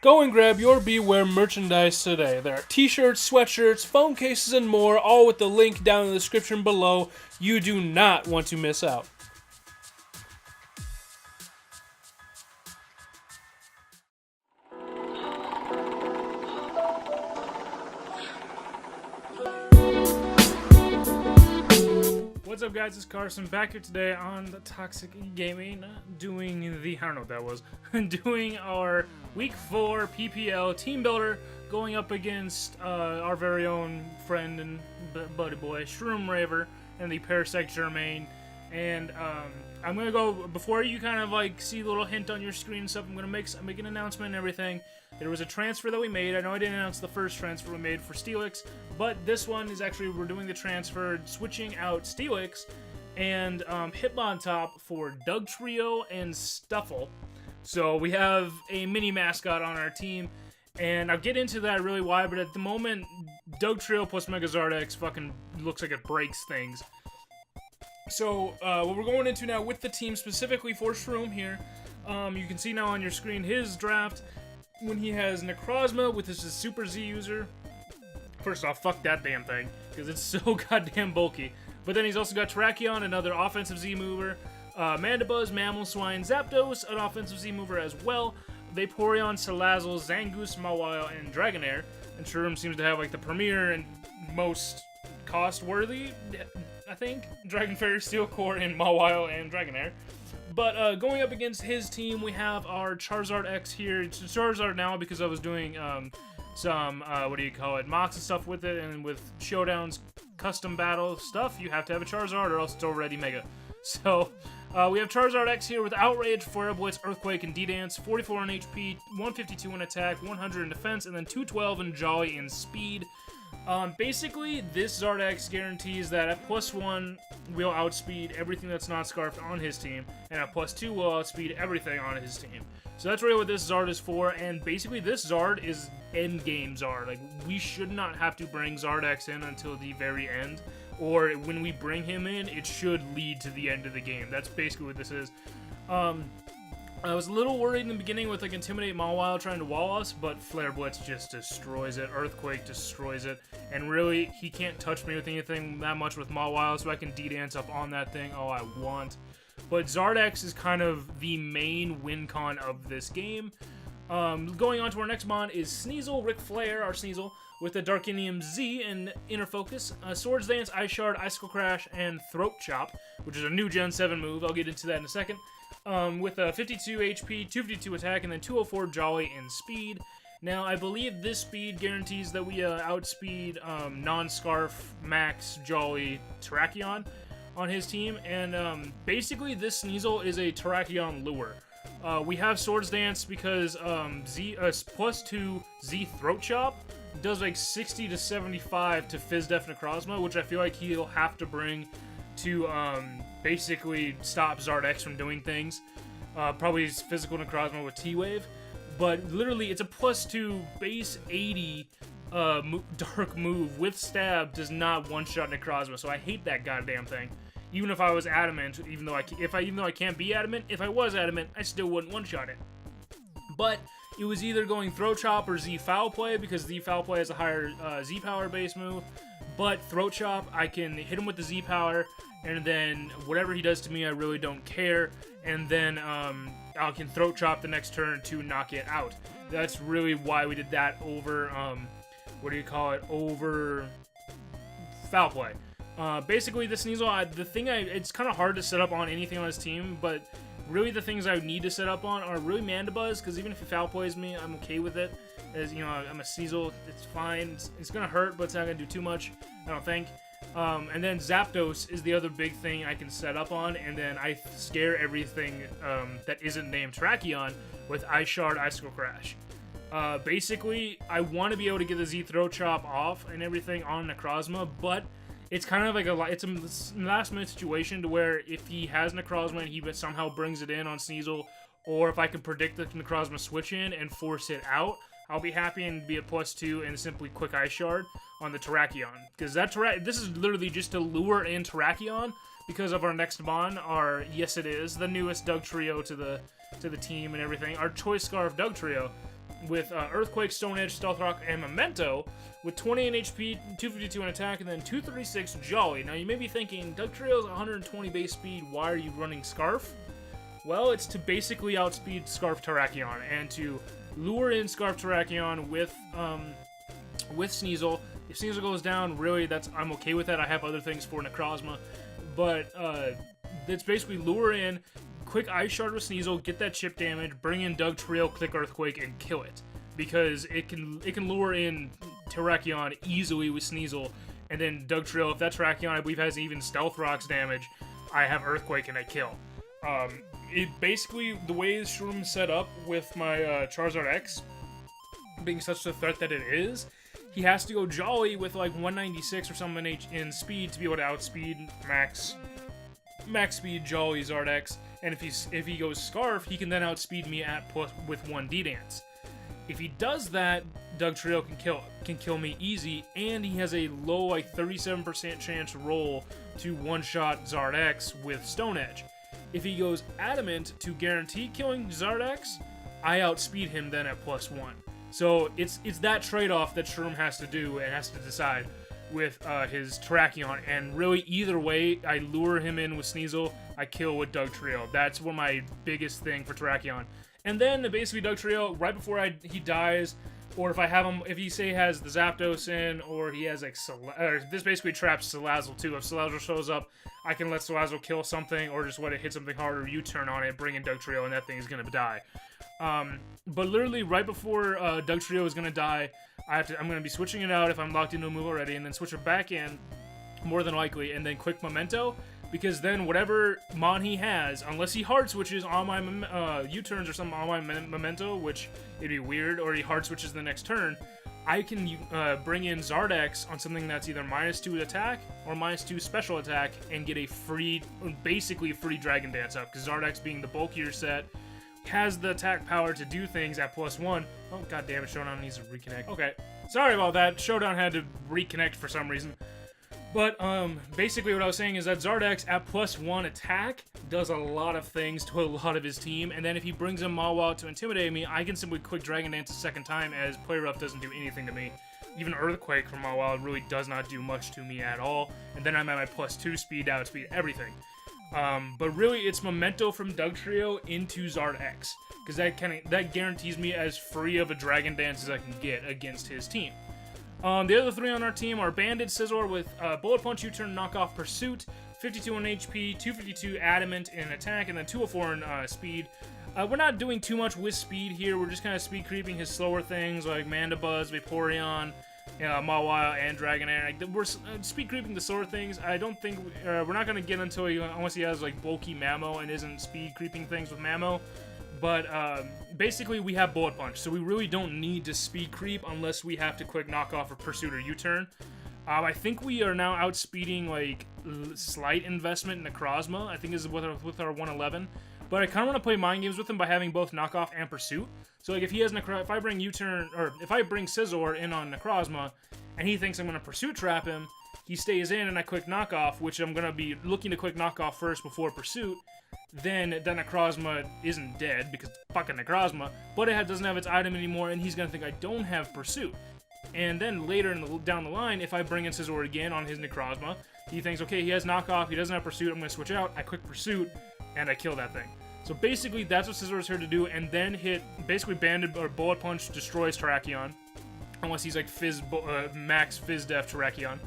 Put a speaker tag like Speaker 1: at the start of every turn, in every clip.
Speaker 1: Go and grab your Bewears merchandise today. There are t-shirts, sweatshirts, phone cases, and more, all with the link down in the description below. You do not want to miss out. What's up, guys? It's Carson back here today on the Toxic Gaming, doing the, I don't know what that was, doing our Week 4 PPL Team Builder, going up against our very own friend and buddy boy, Shroom Raver, and the Parasect Germain. And I'm going to go, before you kind of like see a little hint on your screen and stuff, I'm going to make an announcement and everything. There was a transfer that we made. I know I didn't announce the first transfer we made for Steelix, but this one is actually, we're doing the transfer, switching out Steelix and Hitmon Top for Doug Trio and Stuffle. So we have a mini mascot on our team, and I'll get into that really why, but at the moment, Doug Trio plus Megazard X fucking looks like it breaks things. So, what we're going into now with the team specifically for Shroom here, you can see now on your screen his draft when he has Necrozma with his Super Z user. First off, fuck that damn thing, because it's so goddamn bulky. But then he's also got Terrakion, another offensive Z mover, Mandibuzz, Mamoswine, Zapdos, an offensive Z mover as well, Vaporeon, Salazzle, Zangoose, Mawile, and Dragonair. And Shroom seems to have like the premier and most cost-worthy, I think, Dragon Fairy, Steel Core, and Mawile and Dragonair. But going up against his team, we have our Charizard X here. It's Charizard now because I was doing some, mocks and stuff with it, and with Showdown's custom battle stuff, you have to have a Charizard or else it's already Mega. So, we have Charizard X here with Outrage, Flare Blitz, Earthquake, and D-Dance, 44 in HP, 152 in attack, 100 in defense, and then 212 in Jolly in speed. Basically, this Zardex guarantees that at +1, we'll outspeed everything that's not Scarfed on his team, and at +2, we'll outspeed everything on his team. So that's really what this Zard is for, and basically this Zard is endgame Zard. Like, we should not have to bring Zardex in until the very end, or when we bring him in, it should lead to the end of the game. That's basically what this is. I was a little worried in the beginning with like Intimidate Mawile trying to wall us, but Flare Blitz just destroys it, Earthquake destroys it, and really, he can't touch me with anything that much with Mawile, so I can D-Dance up on that thing all I want. But Zardex is kind of the main win con of this game. Going on to our next mon is Sneasel, Ric Flair, our Sneasel, with the Darkinium Z and Inner Focus, Swords Dance, Ice Shard, Icicle Crash, and Throat Chop, which is a new Gen 7 move. I'll get into that in a second. With a 52 HP, 252 attack, and then 204 Jolly in speed. Now, I believe this speed guarantees that we outspeed non-Scarf, Max, Jolly, Terrakion on his team, and basically this Sneasel is a Terrakion lure. We have Swords Dance because +2 Z Throat Chop does like 60 to 75 to Fizz Def Necrozma, which I feel like he'll have to bring to basically stop Zardex from doing things. Probably his physical Necrozma with T-Wave. But literally, it's a +2 base 80 dark move with stab does not one-shot Necrozma, so I hate that goddamn thing. Even if I was adamant, even though I can't be adamant, if I was adamant, I still wouldn't one-shot it. But it was either going Throat Chop or Z Foul Play, because Z Foul Play has a higher Z Power base move. But Throat Chop, I can hit him with the Z Power, and then whatever he does to me, I really don't care. And then I can Throat Chop the next turn to knock it out. That's really why we did that over, over Foul Play. Basically, the Sneasel, it's kind of hard to set up on anything on his team, but really the things I need to set up on are really Mandibuzz, because even if he Foul Plays me, I'm okay with it. As you know, I'm a Sneasel, it's fine. It's gonna hurt, but it's not gonna do too much, I don't think. And then Zapdos is the other big thing I can set up on, and then I scare everything that isn't named Terrakion with Ice Shard, Icicle Crash. Basically, I want to be able to get the Z Throat Chop off and everything on Necrozma, but it's kind of like it's a last-minute situation to where if he has Necrozma and he somehow brings it in on Sneasel, or if I can predict the Necrozma switch in and force it out, I'll be happy and be at +2 and simply quick Ice Shard on the Terrakion. Because this is literally just to lure in Terrakion because of our next mon, yes it is, the newest Doug Trio to the team and everything, our Choice Scarf Doug Trio. with Earthquake, Stone Edge, Stealth Rock, and Memento, with 28 HP, 252 in attack, and then 236 Jolly. Now you may be thinking, Dugtrail's 120 base speed, why are you running Scarf? Well, it's to basically outspeed Scarf Terrakion, and to lure in Scarf Terrakion with Sneasel. If Sneasel goes down, really, I'm okay with that. I have other things for Necrozma, but it's basically lure in, quick Ice Shard with Sneasel, get that chip damage, bring in Dugtrail, click Earthquake, and kill it. Because it can lure in Terrakion easily with Sneasel, and then Dugtrail, if that Terrakion, I believe, has even Stealth Rocks damage, I have Earthquake and I kill. It basically, the way Shroom's set up with my Charizard X, being such a threat that it is, he has to go Jolly with like 196 or something in speed to be able to outspeed max speed Jolly Zardex, and if he goes Scarf, he can then outspeed me with 1 D-Dance. If he does that, Dugtrail can kill me easy, and he has a low, like 37% chance roll to one-shot Zardex with Stone Edge. If he goes Adamant to guarantee killing Zardex, I outspeed him then at +1. So it's that trade-off that Shroom has to do and has to decide with his Terrakion, and really either way, I lure him in with Sneasel, I kill with Dugtrail. That's one of my biggest thing for Terrakion. And then basically Dugtrail, right before he dies, or if he say has the Zapdos in, or he has like this basically traps Salazzle too. If Salazzle shows up, I can let Salazzle kill something, or just let it hit something harder, U-turn on it, bring in Dugtrail, and that thing is gonna die. But literally right before Dugtrail is gonna die, I'm gonna be switching it out if I'm locked into a move already, and then switch it back in, more than likely, and then quick Memento, because then whatever Mon he has, unless he hard switches on my U-turns or something on my Memento, which it'd be weird, or he hard switches the next turn, I can bring in Zardex on something that's either -2 attack or -2 special attack and get a basically free Dragon Dance up, because Zardex, being the bulkier set, has the attack power to do things at +1. Oh, god damn it, Showdown needs to reconnect. Okay, sorry about that. Showdown had to reconnect for some reason. But basically what I was saying is that Zardex at +1 attack does a lot of things to a lot of his team, and then if he brings in Mawile to intimidate me, I can simply quick Dragon Dance a second time, as Play Rough doesn't do anything to me. Even Earthquake from Mawile really does not do much to me at all, and then I'm at my +2 speed to outspeed everything. But really, it's Memento from Dugtrio into Zardex, because that guarantees me as free of a Dragon Dance as I can get against his team. The other 3 on our team are Banded Scizor with Bullet Punch, U-Turn, Knockoff, Pursuit, 52 in HP, 252 Adamant in attack, and then 204 in speed. We're not doing too much with speed here. We're just kind of speed creeping his slower things like Mandibuzz, Vaporeon, Mawile, and Dragonair. Like, we're speed creeping the slower things. I don't think we're not going to get until unless he has like bulky Mamo and isn't speed creeping things with Mamo. But basically, we have Bullet Punch, so we really don't need to speed creep unless we have to quick Knockoff or Pursuit or U-Turn. I think we are now outspeeding like slight investment in Necrozma. I think this is with our 111. But I kind of want to play mind games with him by having both Knockoff and Pursuit. So like if he has if I bring U-Turn, or if I bring Scizor in on Necrozma, and he thinks I'm going to Pursuit trap him, he stays in and I quick Knockoff, which I'm going to be looking to quick Knockoff first before Pursuit. Then Necrozma isn't dead, because fucking Necrozma, but it doesn't have its item anymore, and he's going to think I don't have Pursuit. And then later down the line, if I bring in Scizor again on his Necrozma, he thinks, okay, he has Knockoff, he doesn't have Pursuit, I'm going to switch out, I quick Pursuit, and I kill that thing. So basically, that's what Scizor is here to do, and then basically Banded or Bullet Punch destroys Terrakion, unless he's like max Fizz Def Terrakion.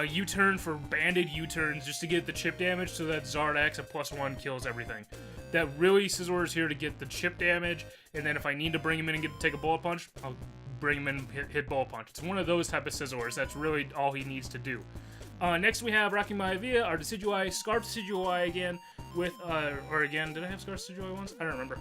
Speaker 1: U-turn for Banded U-turns just to get the chip damage so that Zardex at +1 kills everything. That really, Scizor is here to get the chip damage, and then if I need to bring him in and take a Bullet Punch, I'll bring him in and hit Bullet Punch. It's one of those type of Scizors. That's really all he needs to do. Next we have Rocky Maivia, our Decidueye, Scarf Decidueye again, with, or again, did I have Scarf Decidueye once? I don't remember.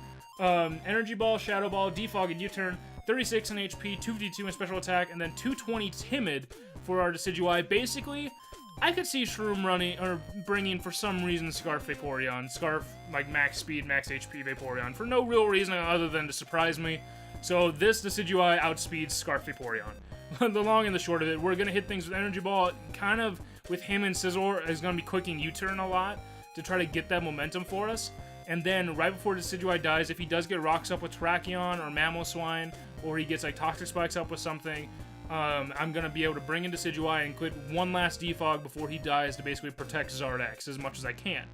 Speaker 1: Energy Ball, Shadow Ball, Defog, and U-turn, 36 in HP, 252 in special attack, and then 220 Timid for our Decidueye. Basically, I could see Shroom running, or bringing, for some reason, Scarf Vaporeon. Scarf, like, max speed, max HP Vaporeon, for no real reason other than to surprise me. So this Decidueye outspeeds Scarf Vaporeon. The long and the short of it, we're going to hit things with Energy Ball, kind of with him and Scizor is going to be quicking U-turn a lot to try to get that momentum for us. And then right before Decidueye dies, if he does get rocks up with Terrakion or Mamoswine, or he gets like Toxic Spikes up with something, I'm going to be able to bring in Decidueye and quit one last defog before he dies to basically protect Zardex as much as I can.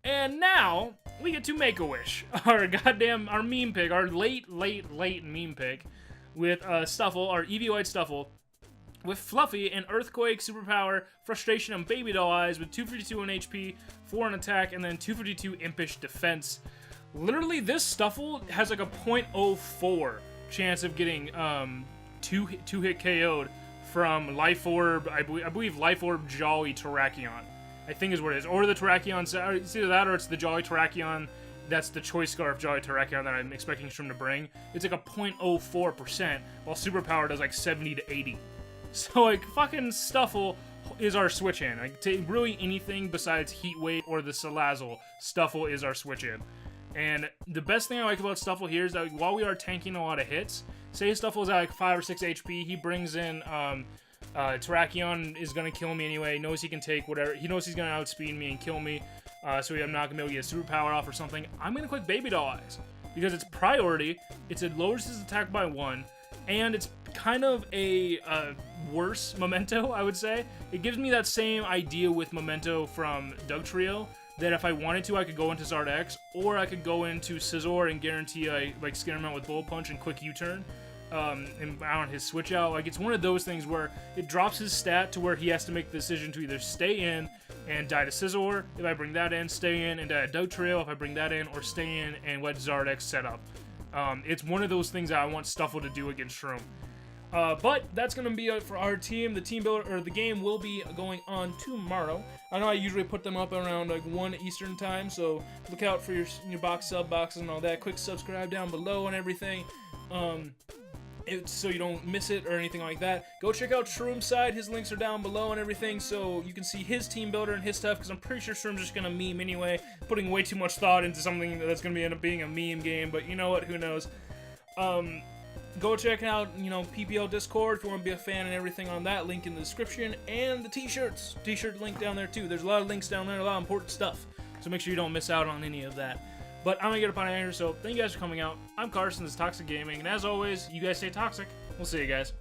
Speaker 1: And now, we get to Make-A-Wish, our meme pick, our late meme pick, with Stuffle, our Eevee-White Stuffle, with Fluffy and Earthquake, Superpower, Frustration, and Baby Doll Eyes with 252 in HP, 4 in attack, and then 252 Impish Defense. Literally, this Stuffle has like a 0.04 chance of getting two-hit KO'd from Life Orb, I believe Life Orb Jolly Terrakion, I think is what it is. Or the Terrakion, it's either that or it's the Jolly Terrakion. That's the Choice Scarf Jolly Terrakion that I'm expecting Shroom to bring. It's like a 0.04%, while Superpower does like 70 to 80. So, like, fucking Stuffle is our switch-in. Like, really anything besides Heat Wave or the Salazzle, Stuffle is our switch-in. And the best thing I like about Stuffle here is that while we are tanking a lot of hits, say Stuffle is at like 5 or 6 HP, he brings in, Terrakion is going to kill me anyway, knows he can take whatever, he knows he's going to outspeed me and kill me, so I'm not going to be able to get a Superpower off or something. I'm going to click Baby Doll Eyes, because it's priority, it lowers his attack by 1, and it's kind of a worse Memento, I would say. It gives me that same idea with Memento from Dugtrio, that if I wanted to, I could go into Zardex, or I could go into Scizor and guarantee I like skin him out with Bullet Punch and quick U-turn, and on his switch out. Like, it's one of those things where it drops his stat to where he has to make the decision to either stay in and die to Scizor, if I bring that in, stay in and die to Dugtrio, if I bring that in, or stay in and let Zardex set up. It's one of those things that I want Stuffle to do against Shroom. But that's going to be it for our team. The team builder, or the game, will be going on tomorrow. I know I usually put them up around like 1 Eastern time, so look out for your box sub boxes and all that. Quick subscribe down below and everything, so you don't miss it or anything like that. Go check out Shroom's side. His links are down below and everything, so you can see his team builder and his stuff, because I'm pretty sure Shroom's just going to meme anyway, putting way too much thought into something that's going to end up being a meme game, but you know what, who knows. Go check out, PPL Discord if you want to be a fan and everything on that. Link in the description. And the t-shirts. T-shirt link down there too. There's a lot of links down there, a lot of important stuff. So make sure you don't miss out on any of that. But I'm going to get up out of here, so thank you guys for coming out. I'm Carson, this is Toxic Gaming. And as always, you guys stay toxic. We'll see you guys.